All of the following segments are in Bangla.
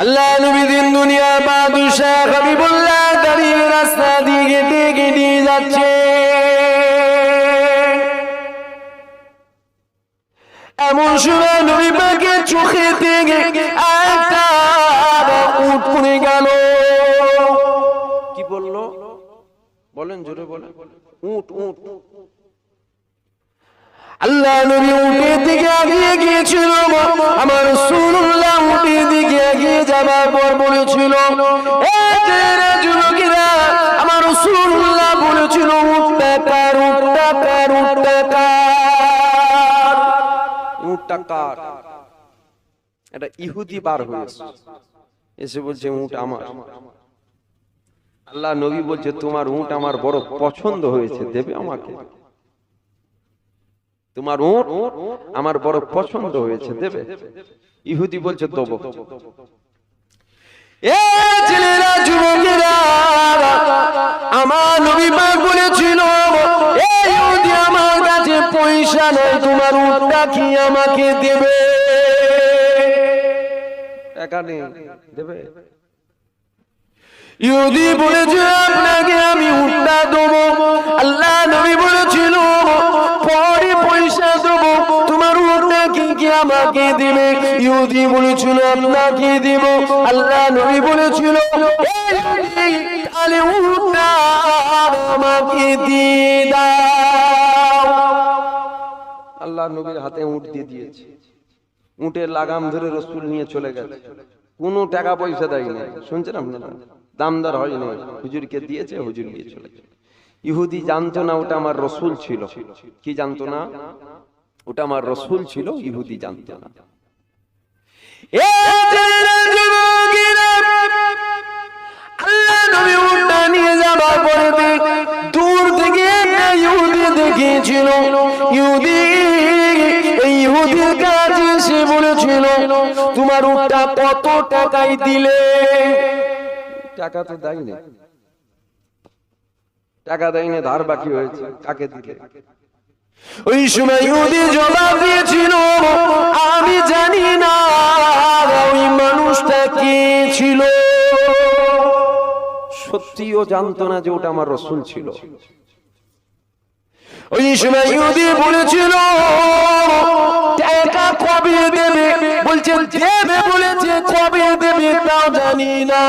আল্লাহ নবী দিন দুনিয়া বাদশাহ হাবিবুল্লাহ দাঁড়িয়ে রাস্তা দিয়ে হেঁটে হেঁটে যাচ্ছে। এমন সময় নবী পাকের চোখে থেকে একটা উট পড়ে গেল। কি বললো বলেন, জোরে বলেন। উট উট। আল্লাহ নবী উটের দিকে এগিয়ে গিয়েছিল। আমার রাসূলুল্লাহ উটের দিকে এগিয়ে যাবার পর বলেছিল, যুবকেরা, আমার রাসূলুল্লাহ বলেছিল উটটা কার, উটটা কার, উটটা কার, উটটা কার। এটা ইহুদি বার হয়েছে, এসে বলছে উট আমার। আল্লাহ নবী বলছে তোমার উট আমার বড় পছন্দ হয়েছে, দেবে আমাকে? তোমার উট আমার বড় পছন্দ হয়েছে, দেবে? ইহুদি বলছে দেবো। ছেলেরা, যুবকেরা, আমার নবী পাক বলেছিল ইহুদি আমার কাছে পয়সা নেই, তোমার উটটা কি আমাকে দেবে? টাকা নেই, দেবে? ইহুদি বলেছে আপনাকে আমি উটটা দেবো। আল্লাহ নবী বলেছিল পরে পয়সা দেবো, তোমার উটটা কি আমাকে দেবে? ইহুদি বলেছিল আপনাকে দেব। আল্লাহ নবী বলেছিল তাহলে উটটা আমাকে দিয়ে দাও। আল্লাহ নবীর হাতে উট দিয়ে দিয়েছে। উটের লাগাম ধরে রাসূল নিয়ে চলে গেছে, কোনো টাকা পয়সা দেয়নি। শুনছেন আপনারা? দামদার হয়নি, হুজুরকে দিয়েছে, হুজুর নিয়ে চলে গেছে। ইহুদি জানতো না ওটা আমার রাসূল ছিল। কি জানতো না? ওটা আমার রাসূল ছিল, ইহুদি জানতো না। আল্লাহ নবী উটটা নিয়ে যাবার পরে দূর থেকে ইহুদি দেখেছিল। ইহুদির কাছে এসে বলেছিল তোমার উটটা কত টাকায় দিলে? টাকা তো দেয়নি, টাকা দেয়নি, ধার বাকি হয়েছে, কাকে দিলে? ওই সময় ইহুদি জবাব দিয়েছিল আমি জানি না ওই মানুষটা কে ছিল। সত্যিও জানতো না যে ওটা আমার রাসূল ছিল। ওই সময় ইহুদি বলেছিল টাকা কবে দেবে? বলছে দেবে বলেছে, কবে দেবে তাও জানি না।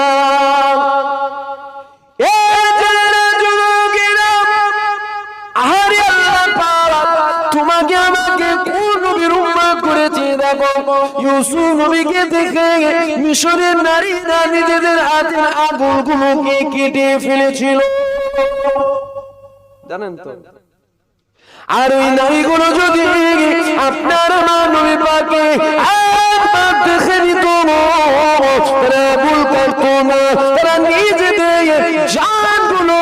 তোমাকে আমাকে কোন নবীর উম্মত করেছে? দেখো ইউসুফ নবীকে দেখে মিশরের নারীরা নিজেদের হাতের আঙুলগুলোকে কেটে ফেলেছিল, জানেন তো? আর ওই নারীগুলো যদি আপনার আমার নবী পাকে একবার দেখে নিত, তারা ভুল করতো না, তারা নিজেদের জানগুলো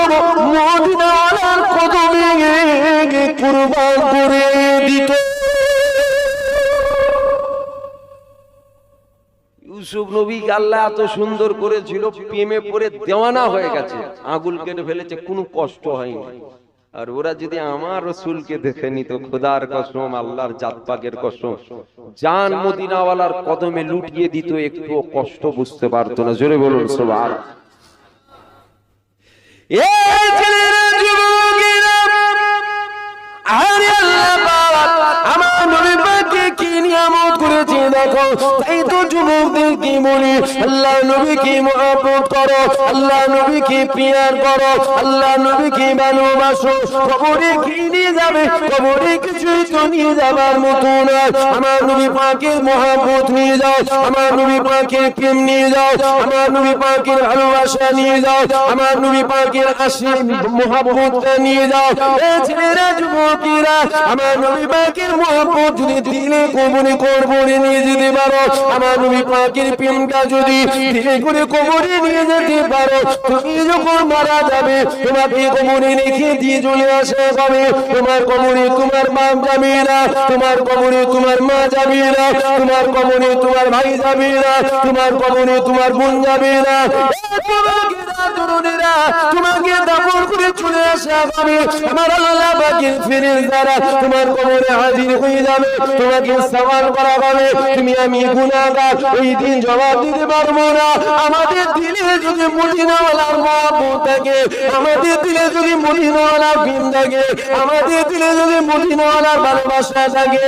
মদিনাওয়ালার কদমে কুরবান করে দিত। ইউসুফ নবীকে আল্লাহ এত সুন্দর করেছিল, প্রেমে পড়ে দেওয়ানা হয়ে গেছে, আঙুল কেটে ফেলেছে, কোনো কষ্ট হয়নি। আর ওরা যদি আমার রাসূলকে দেখে নিত, খোদার কসম, আল্লাহর জাত পাকের কসম, জান মদিনাওয়ালার কদমে লুটিয়ে দিত, একটু কষ্ট বুঝতে পারতো না। জোরে বলুন সুবহানাল্লাহ। এই ছেলেরা, যুবকেরা, আরে আল্লাহ পাক আমার নবী পাককে কি নিয়ামত করেছে দেখো। তাই তো যুবকদেরকে বলি আল্লাহ নবীকে মহব্বত করো, আল্লাহ নবীকে প্যার করো, আল্লাহ নবীকে ভালোবাসো। কবরে কি নিয়ে যাবে? কবরে কিছুই তো নিয়ে যাবার মতো না। আমার নবী পাকের মহব্বত নিয়ে যাও, আমার নবী পাকের প্রেম নিয়ে যাও, আমার নবী পাকের ভালোবাসা নিয়ে যাও, আমার নবী পাকের আশিক মহব্বতটা নিয়ে যাও। এই ছেলেরা, যুবকেরা, আমার নবী পাকের মহব্বত যদি দিলে কবরে কবরে নিয়ে যেতে পারো, আমার নবী পাকের প্রেমটা যদি দিলে করে কবরে নিয়ে যেতে পারো, তুমি যখন মারা যাবে তোমাকে কবরে রেখে দিয়ে চলে আসা হবে। তোমার কবরে তোমার মা যাবে না, তোমার কবরে তোমার মা যাবে না, তোমার কবরে তোমার ভাই যাবে না, তোমার কবরে তোমার বোন যাবে না। তোমাকে দাফন করে চলে আসা হবে। আমার আল্লাহ পাকের ফেরেশতারা তোমার কবরে হাজির হয়ে যাবে, তোমাকে সাওয়াল করা হবে, তুমি আমি গুনাহগার, ওই দিন জবাব দিতে পারবো না। আমাদের দিলে যদি মদিনাওয়ালার মহব্বত থাকে, আমাদের দিলে যদি মদিনাওয়ালার প্রেম থাকে, আমাদের দিলে যদি মদিনাওয়ালার ভালোবাসা থাকে,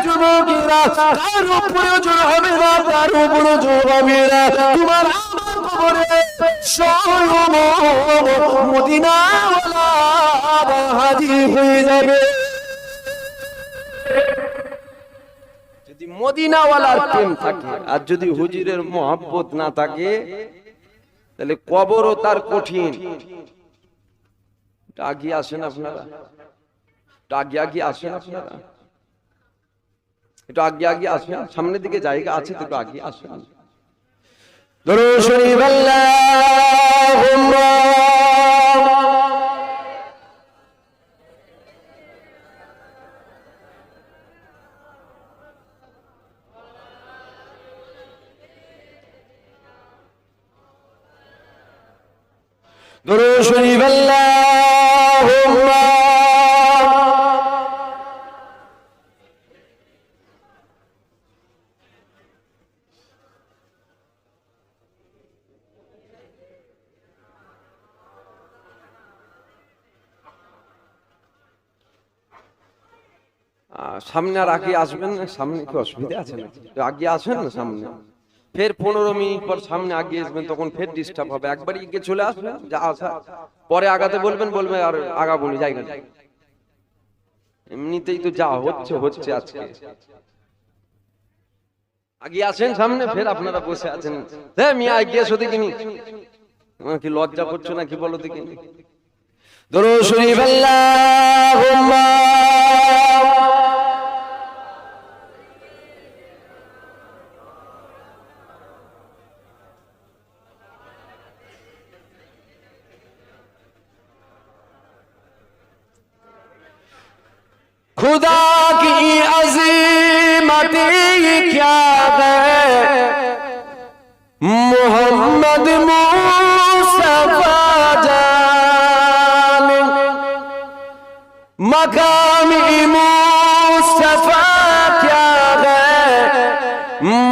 যুবকেরা তার উপরে জোর হবে না, তার উপরে জোর হবে না। তোমার আমার কবরে স্বয়ং মদিনাওয়ালা হাজির হয়ে যাবে। যদি মদিনাওয়ালার প্রেম থাকে আর যদি হুজুরের মহব্বত না থাকে, তাহলে কবরও তার কঠিন। আগিয়ে আসেন আপনারা, আগিয়ে আসেন আপনারা, একটু আগে আসেন, সামনের দিকে জায়গা আছে তো, একটু আগে আসেন। দরুদ শরীফ আল্লাহুম্মা দরুদ শরীফ আল্লাহুম্মা সামনে আর আগে আসবেন না, সামনে কি অসুবিধা আছে নাকি? আগে আসেন না সামনে, ফের 15 মিনিট পর সামনে আগে আসবেন, তখন ফের ডিস্টার্ব হবে। একবারই এগিয়ে চলে আসবেন, যা আসা পরে আগাতে বলবেন, বলবে আর আগা বলি জায়গা, এমনিতেই তো যা হচ্ছে আজকে। আগে আসেন সামনে, ফের আপনারা বসে আছেন, হ্যাঁ মিয়া এগিয়ে এসো দেখিনি, তোমার কি লজ্জা করছো না কি বলো দেখিনি? দরুদ শরীফ আল্লাহুম্মা खुदा की अज़ीमत क्या है, मोहम्मद मुस्तफा जान, मकाम मुस्तफा क्या है,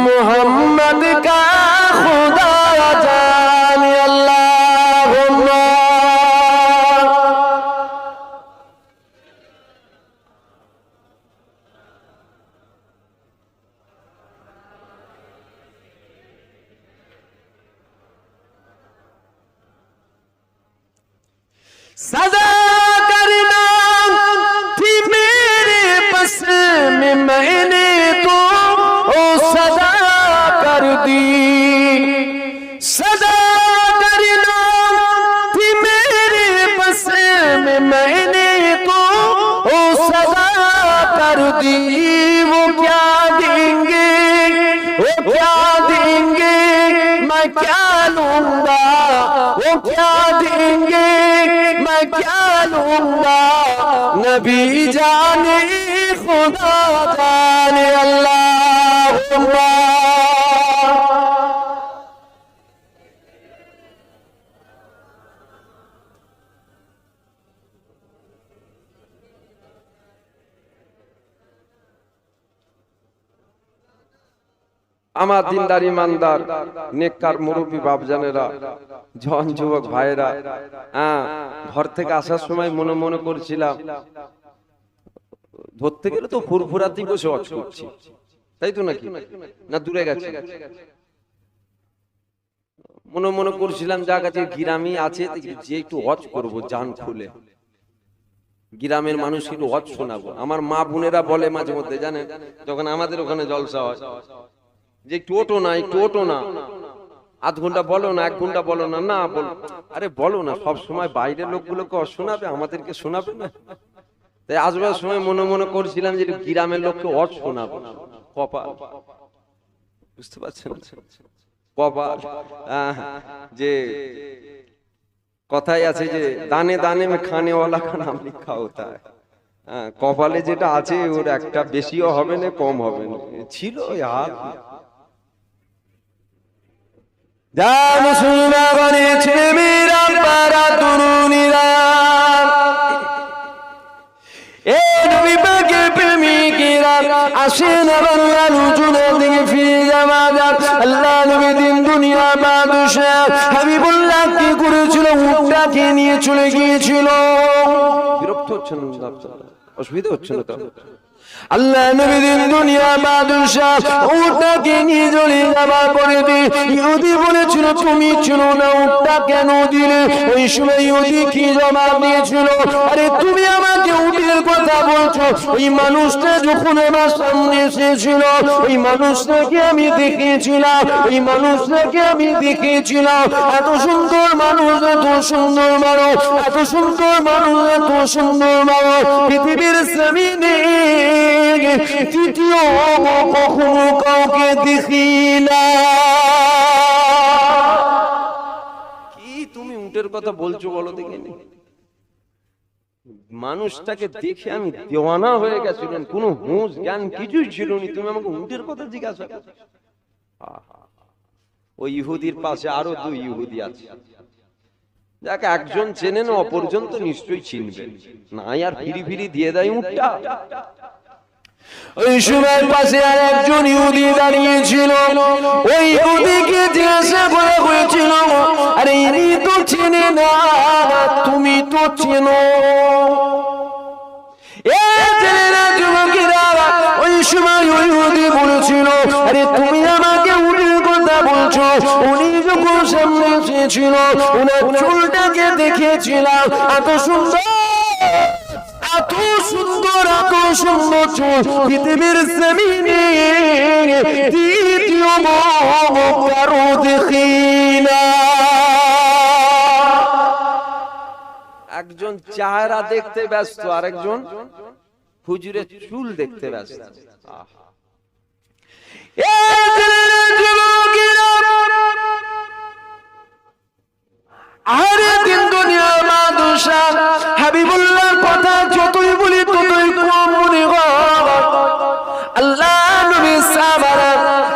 मोहम्मद का खुदा जान। अल्लाहुम्मा सदा करना थी मेरे बस में, मैंने तो ओ सदा कर दी। सदा करना थी मेरे बस में, मैंने तो ओ सदा कर दी। वो क्या देंगे, वो क्या देंगे, मैं क्या लूंगा, वो क्या देंगे, मैं क्या लूंगा। नबी जाने खुदा जाने। अल्लाहुम्मा আমার দিনদার ইমানদার নেককার মুরব্বী বাপজানেরা, জন যুবক ভাইরা, ঘর থেকে আসার সময় মনে মনে করছিলাম, ধরতে গেলে তো ফুরফুরাতেই বসে ওয়াজ করছি, তাই তো নাকি না দূরে গেছে? মনে মনে করছিলাম যা কাছে গ্রামে আছে যে একটু ওয়াজ করবো জান খুলে, গ্রামের মানুষকে একটু ওয়াজ শোনাবো। আমার মা বোনেরা বলে মাঝে মধ্যে, জানেন যখন আমাদের ওখানে জলসা হয়, যে একটু ওঠো না, একটু ওঠো না, আধ ঘন্টা বলো না, 1 ঘন্টা বলো না, না বল, আরে বলো না, সব সময় বাইরের লোকগুলোকে শোনাবে, আমাদেরকে শোনাবে না। তাই আসবার সময় মনে মনে করছিলাম যে গ্রামের লোককে শোনাবো। কপাল, বুঝতে পারছেন? কপাল, যে কথাই আছে যে দানে দানে মে খানে ওয়ালা কা নাম লিখা হোতা হ্যায়। কপালে যেটা আছে ওর একটা বেশিও হবে না কম হবে না, ছিল আর জান শুনা বলেছে মেরা পারা তরুণীরা, এ নবী পাকের প্রেমিকেরা, আসেন আল্লাহ রুজুনের দিকে ফিরে যাওয়া যাক। আল্লাহ নবী দিন দুনিয়া বাদশাহ হাবিবুল্লাহ কি করেছিল? উটটাকে নিয়ে চলে গিয়েছিল। বিরক্ত হচ্ছেন না আপনারা? অসুবিধা হচ্ছে না তো? আল্লাহ নবী দিন দুনিয়া বাদশাহ উটটাকে নিয়ে চলে যাবার পরে ইহুদি বলেছিল তুমি ছিল না, উটটা কেন দিলে? ওই সময় ইহুদি কি জবাব দিয়েছিল? আরে তুমি আমাকে উটের কথা বলছো, ওই মানুষটা যখন আমার সামনে এসেছিল ওই মানুষটাকে আমি দেখেছিলাম, ওই মানুষটাকে আমি দেখেছিলাম। এত সুন্দর মানুষ, এত সুন্দর মানুষ, এত সুন্দর মানুষ, এত সুন্দর মানুষ পৃথিবীর জমিনে তৃতীয় কখনো কাউকে দেখি না। কি তুমি উটের কথা বলছো বলো দেখে? মানুষটাকে দেখে আমি দেওয়ানা হয়ে গেছিলেন, কোনো হুঁশ জ্ঞান কিছুই ছিল না, তুমি আমাকে উটের কথা জিজ্ঞাসা করছো? ওই ইহুদির পাশে আরো দুই ইহুদি আছে, যাকে একজন চেনেন অপরজন তো নিশ্চয়ই চিনবেন না, আর ফিরি ফিরি দিয়ে দেয় উটটা। ওই সময় পাশে আর একজন ইহুদি দাঁড়িয়েছিল, ওই ইহুদিকে জিজ্ঞাসা করা হয়েছিল আরে ইনি তো চেনে না, তুমি তো চেনো। ওই সময় ওই ইহুদি বলেছিল আরে তুমি আমাকে উটের কথা বলছো, উনি যখন সামনে এসেছিল ওনার চুলটাকে দেখেছিলাম, এত সুন্দর, এত সুন্দর, এত সুন্দর চুল পৃথিবীর জমিনে দ্বিতীয় কারো দেখি না। একজন চেহারা দেখতে ব্যস্ত, আরেকজন হুজুরের চুল দেখতে ব্যস্ত। আরে দিন দুনিয়া বাদশাহ হাবিবুল্লাহর কথা যতই বলি ততই কম মনে হয়। আল্লাহ নবী সাহাবারা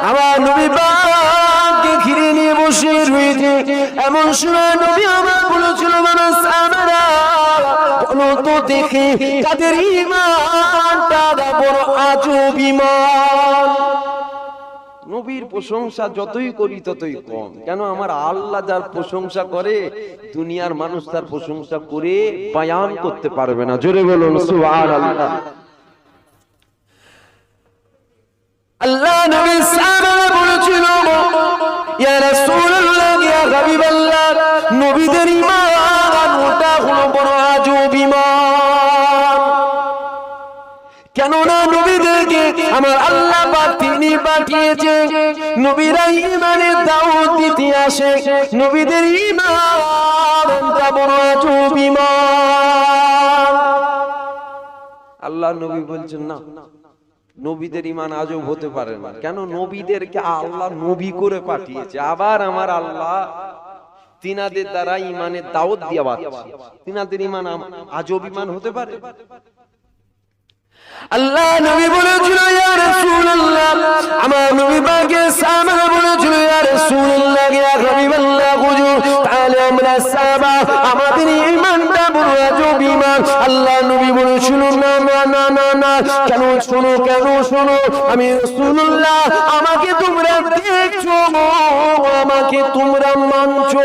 আমার নবী পাককে ঘিরে নিয়ে বসে রয়েছে, এমন সময় নবী আমার বলেছিল মানুষ সাহাবারা বলো তো দেখে তাদের ঈমানটা বড় আজব ঈমান। নবীর প্রশংসা যতই করি ততই কম, কেন আমার আল্লাহ যার প্রশংসা করে দুনিয়ার মানুষ তার প্রশংসা করে বয়ান করতে পারবে না। জোরে বলুন সুবহানাল্লাহ। আল্লাহ নবী সাহাবারা বলেছিল ইয়া রাসূলুল্লাহ, ইয়া হাবিবাল্লাহ, নবীদের ঈমান ওটা হলো বড় আজব ঈমান। কেননা নবীদেরকে আমার আল্লাহ পাক তিনি পাঠিয়েছে, নবীরা ঈমানের দাওয়াত দিতে আসে, নবীদের ঈমানটা বড় আজব ঈমান। আল্লাহ নবী বলছেন না, নবীদের ঈমান আজব হতে পারে না। কেন? নবীদেরকে আল্লাহ নবী করে পাঠিয়েছে, আবার আমার আল্লাহ তিনাদের দ্বারা ঈমানের দাওয়াত দিয়ে বাঁচাচ্ছে, তিনাদের ঈমান আজব ঈমান হতে পারে? আল্লাহ নবী বলেছিল ইয়া রাসূলুল্লাহ, আমার নবী পাকে সাহাবা বলেছিল ইয়া রাসূলুল্লাহ, ইয়া হাবিবাল্লাহ, হুজুর তাহলে আমরা সাহাবা আমাদের ঈমানটা বড় আজব ঈমান। আল্লাহ নবী বলেছিল না না না না না, কেন? শোনো, কেন শোনো, আমি রাসূলুল্লাহ, আমাকে তোমরা দেখছো, আমাকে তোমরা মানছো।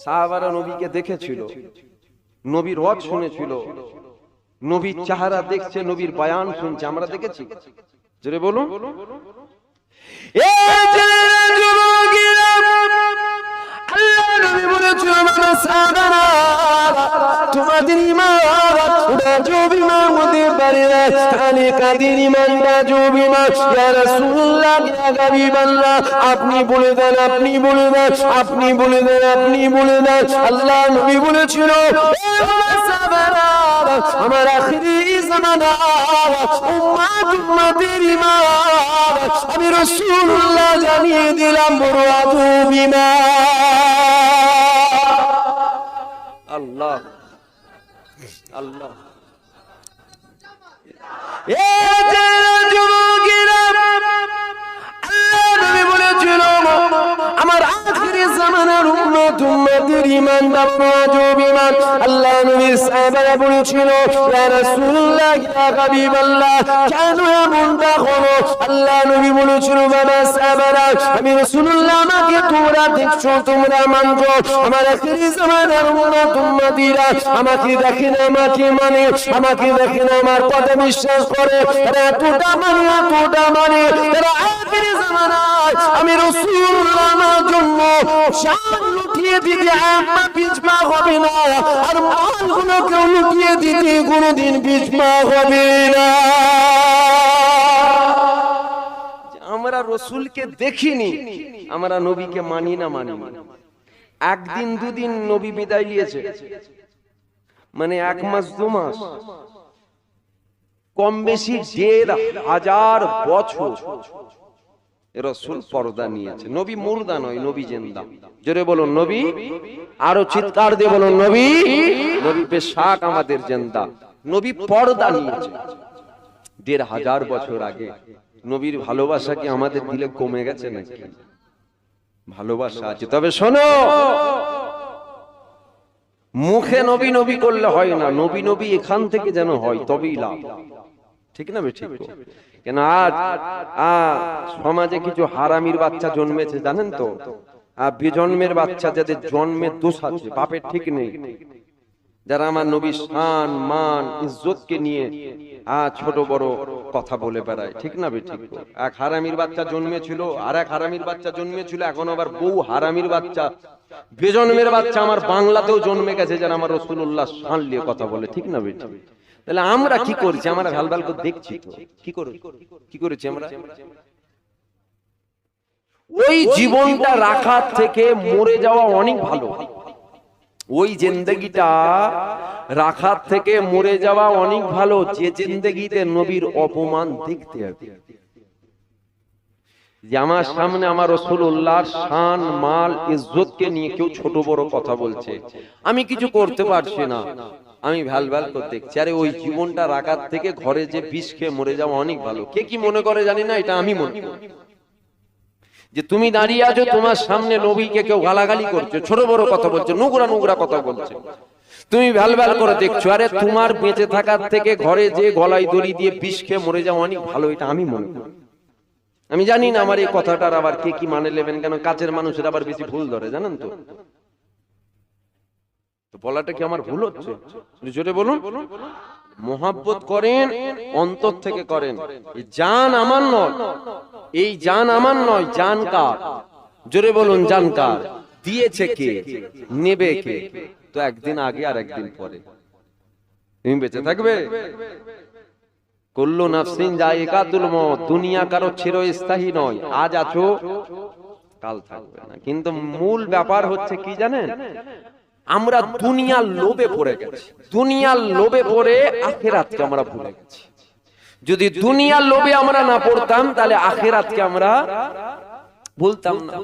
সাহাবারা নবীকে দেখেছিল, নবীর ওয়াজ শুনেছিল, নবীর চেহারা দেখছে, নবীর বয়ান শুনছে, আমরা দেখেছি? জোরে বলুন। আল্লাহ নবী বলেছিল সাহাবারা তোমাদের ঈমান আজব ঈমান হতে পারে না, তাহলে কাদের ঈমানটা আজব ঈমান? ইয়া রাসূলুল্লাহ, ইয়া হাবিবাল্লাহ, আপনি বলে দেন, আপনি বলে দেন, আপনি বলে দেন, আপনি বলে দেন। আল্লাহ নবী বলেছিল আমার আখিরি জামানা উম্মত উম্মতের ঈমান আমি রাসূলুল্লাহ জানিয়ে দিলাম বড় আজব ঈমান। আল্লাহ আল্লাহ। আমার আখিরি জামানার উম্মত তোমাদের ঈমান দাও আজব ঈমান। আল্লাহ নবী সাহাবারা বলেছিল ইয়া রাসূলুল্লাহ ইয়া হাবিবাল্লাহ কেন এমনটা হলো? আল্লাহ নবী বলেছিল বাবা সাহাবারা আমি রাসূলুল্লাহ আমাকে তোমরা দেখছো তোমরা মানছো আমার আখিরি জামানার উম্মতীরা আমাকে দেখে না আমাকে মানে আমাকে দেখে না আমার কথা বিশ্বাস করে তারা এতটা মানে তারা আখিরি জামানায় আমি রাসূলুল্লাহ আমার জন্য শান লুকিয়ে দিতে আম্মা পিছপা হবে না আর মালগুলো কেউ লুকিয়ে দিতে কোনোদিন পিছপা হবে না। আমরা রাসূলকে দেখিনি আমরা নবীকে মানি না একদিন দুদিন নবী বিদায় নিয়েছে মানে 1 মাস 2 মাস কম বেশি 1,500 বছর রাসূল পর্দা নিয়েছে। নবী মুর্দা নয় নবী জিন্দা। জোরে বলুন নবী, আরো চিৎকার দিয়ে বলুন নবী। নবী বেশাক আমাদের জিন্দা। নবী পর্দা নিয়েছে 1,500 বছর আগে। নবীর ভালোবাসা কি আমাদের দিলে কমে গেছে নাকি? ভালোবাসা আছে, তবে শোনো মুখে নবী নবী করলে হয় না, নবী নবী এখান থেকে যেন হয় তবেই লাভ। ঠিক না? ঠিক। কেন আজ সমাজে কিছু হারামির বাচ্চা জন্মেছে জানেন তো, বেজন্মের বাচ্চা যাদের জন্মের দোষ আছে বাপের ঠিক নেই, যারা আমার নবীর শান মান ইজ্জতকে নিয়ে ছোট বড় কথা বলে বেড়ায়। ঠিক না? ঠিক। এক হারামির বাচ্চা জন্মেছিল আর এক হারামির বাচ্চা জন্মেছিল, এখন আবার বউ হারামির বাচ্চা বেজন্মের বাচ্চা আমার বাংলাতেও জন্মে গেছে যারা আমার রাসূলুল্লাহ শান নিয়ে কথা বলে। ঠিক না? তাহলে আমরা কি করছি? আমরা ভালভাল করে দেখছি তো কি করেছি আমরা? ওই জীবনটা রাখার থেকে মরে যাওয়া অনেক ভালো। ওই জিন্দেগিটা রাখার থেকে মরে যাওয়া অনেক ভালো, যে জিন্দেগিতে নবীর অপমান দেখতে হবে। যে আমার সামনে আমার রাসূলুল্লাহর শান মাল ইজ্জতকে নিয়ে কেউ ছোট বড় কথা বলছে, আমি কিছু করতে পারছি না, আমি ভালভাল করে দেখছি। আরে ওই জীবনটা রাখার থেকে ঘরে যে বিষ খেয়ে মরে যাওয়া অনেক ভালো। কে কি মনে করে জানি না, এটা আমি মনে করি। যে তুমি দাঁড়িয়ে আছো তোমার সামনে নবীকে কেউ গালাগালি করছে, ছোট বড় কথা বলছে, নোংরা কথা বলছে, তুমি ভালভাল করে দেখছো। আরে তোমার বেঁচে থাকার থেকে ঘরে যে গলায় দড়ি দিয়ে বিষ খেয়ে মরে যাওয়া অনেক ভালো, এটা আমি মনে করি। আমি জানি না আমার এই কথাটার আবার কে কি মানে নেবেন, কেন কাছের মানুষের আবার বেশি ভুল ধরে জানেন তো। বলাটা কি আমার ভুল হচ্ছে? জোরে বলুন। মোহাব্বত করেন অন্তর থেকে করেন। এই জান আমার নয়, এই জান আমার নয়, জান কার? জোরে বলুন জান কার? দিয়েছে কে, নেবে কে? তো একদিন আগে আর একদিন পরে তুমি বেঁচে থাকবে। কুল্লু নাফসিন যায়িকাতুল মউত, দুনিয়া কারো চিরস্থায়ী নয়, আজ আছো কাল থাকবে না। কিন্তু মূল ব্যাপার হচ্ছে কি জানেন, আমরা দুনিয়ার লোভে পড়ে গেছি, দুনিয়ার লোভে পড়ে আখিরাতকে আমরা ভুলে গেছি। যদি দুনিয়ার লোভে আমরা না পড়তাম তাহলে আখিরাতকে আমরা ভুলতাম না।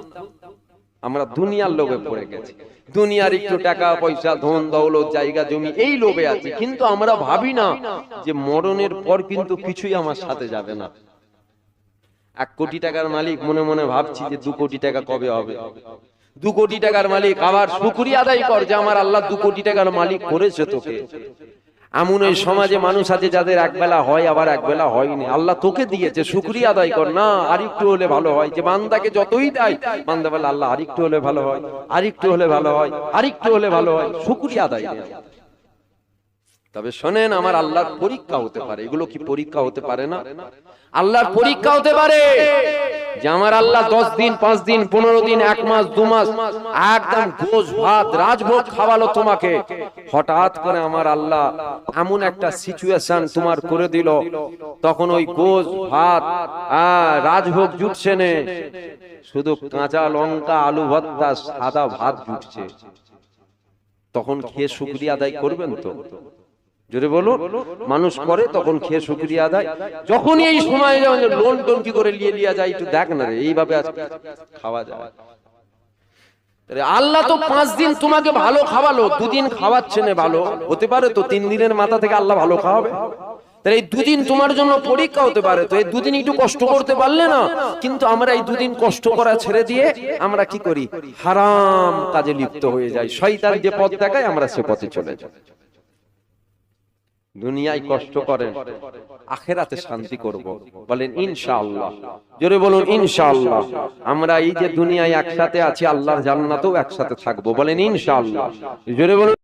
আমরা দুনিয়ার লোভে পড়ে গেছি, দুনিয়ার একটু টাকা পয়সা ধন দৌলত জায়গা জমি এই লোভে আছি, কিন্তু আমরা ভাবি না যে মরণের পর কিন্তু কিছুই আমার সাথে যাবে না। 1 কোটি টাকার মালিক মনে মনে ভাবছি যে 2 কোটি টাকা কবে হবে। 2 কোটি টাকার মালিক আবার শুকরিয়া আদায় কর যে আমার আল্লাহ 2 কোটি টাকার মালিক করেছে তোকে। এমন এই সমাজে মানুষ আছে যাদের একবেলা হয় আবার একবেলা হয়নি, আল্লাহ তোকে দিয়েছে শুকরিয়া আদায় কর না, আরেকটু হলে ভালো হয়। যে বান্দাকে যতই দেয় বান্দা বলে আল্লাহ আরেকটু হলে ভালো হয়, আরেকটু হলে ভালো হয়, আরেকটু হলে ভালো হয়, শুকরিয়া আদায় করে। তবে শোনেন, আমার আল্লাহর পরীক্ষা হতে পারে। এগুলো কি পরীক্ষা হতে পারে না? আল্লাহর পরীক্ষা হতে পারে যে আমার আল্লাহ 10 দিন 5 দিন 15 দিন 1 মাস 2 মাস একদম গোশ ভাত রাজভোগ খাওয়ালো তোমাকে, হঠাৎ করে আমার আল্লাহ এমন একটা সিচুয়েশন তোমার করে দিল, তখন ওই গোশ ভাত রাজভোগ জুটছে না, শুধু কাঁচা লঙ্কা আলু ভর্তা সাদা ভাত জুটছে। তখন খেয়ে শুকরিয়া আদায় করবেন তো? জোরে বলো। মানুষ করে তখন খেয়ে শুকরিয়া আদায়। যখনই এই সময় লোন টোন কি করে লিয়ে যায় একটু দেখ না রে, এইভাবে আজকে খাওয়া যায়। আল্লাহ তো 5 দিন তোমাকে ভালো খাওয়ালো, 2 দিন খাওয়াচ্ছে না, ভালো হতে পারে তো 3 দিনের মাথা থেকে আল্লাহ ভালো খাওয়াবে? তাই এই দুদিন তোমার জন্য পরীক্ষা হতে পারে, তো এই দুদিন একটু কষ্ট করতে পারলে না, কিন্তু আমরা এই দুদিন কষ্ট করা ছেড়ে দিয়ে আমরা কি করি, হারাম কাজে লিপ্ত হয়ে যাই। শয়তান যে পথ দেখায় আমরা সে পথে চলে যাই। দুনিয়ায় কষ্ট করেন, আখিরাতে শান্তি করব, বলেন ইনশাআল্লাহ। জোরে বলুন ইনশাআল্লাহ। আমরা এই যে দুনিয়ায় একসাথে আছি, আল্লাহর জান্নাতেও একসাথে থাকবো, বলেন ইনশাআল্লাহ। জোরে বলুন।